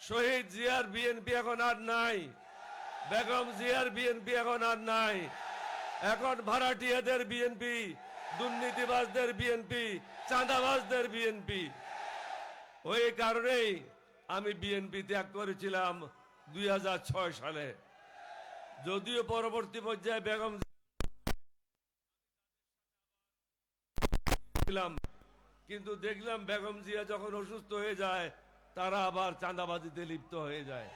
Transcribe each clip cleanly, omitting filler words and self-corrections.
শহীদ জিয়ার বিএনপি এখন আর নাই, বেগম জিয়ার বিএনপি এখন আর নাই। এখন ভাড়াটিয়াদের বিএনপি, দুর্নীতিবাজদের বিএনপি, চাঁদাবাজদের বিএনপি। ওই কারণেই আমি বিএনপি ত্যাগ করেছিলাম 2006 সালে। যদিও পরবর্তী পর্যায়ে বেগম ছিলাম, কিন্তু দেখলাম বেগম জিয়া যখন অসুস্থ হয়ে যায় তারা আবার চাঁদাবাজিতে লিপ্ত হয়ে যায়।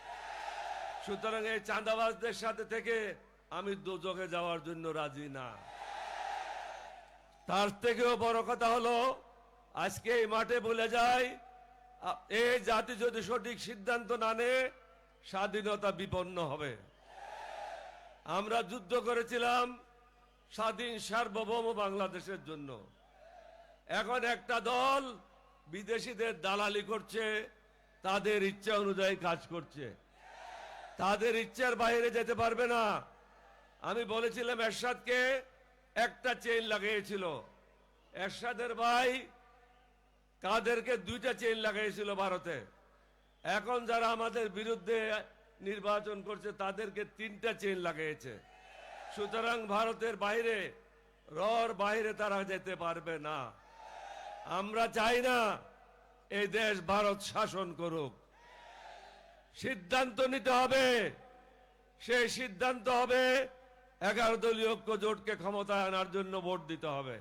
সুতরাং এই চাঁদাবাজদের সাথে থেকে আমি দোজখে যাওয়ার জন্য রাজি না। তার থেকেও বড় কথা হলো, আজকে এই মাঠে বলে যায়, এই জাতি যদি সঠিক সিদ্ধান্ত না নেয় স্বাধীনতা বিপন্ন হবে। আমরা যুদ্ধ করেছিলাম স্বাধীন সার্বভৌম বাংলাদেশের জন্য। এখন একটা দল বিদেশিদের দালালি করছে, তাদের ইচ্ছা অনুযায়ী কাজ করছে, তাদের ইচ্ছার বাইরে যেতে পারবে না। আমি বলেছিলাম এরশাদকে একটা চেইন লাগিয়েছিল, এরশাদের ভাই কাদেরকে 2টা চেইন লাগাইছিল ভারতে। এখন যারা আমাদের বিরুদ্ধে নির্বাচন করছে তাদেরকে 3টা চেইন লাগাইছে। সুতরাং ভারতের বাইরে, রর বাইরে তারা যেতে পারবে না। আমরা চাই না এই দেশ ভারত শাসন করুক। সিদ্ধান্ত নিতে হবে, সেই সিদ্ধান্ত হবে 11 দলীয় ঐক্য জোটকে ক্ষমতায় আনার জন্য ভোট দিতে হবে।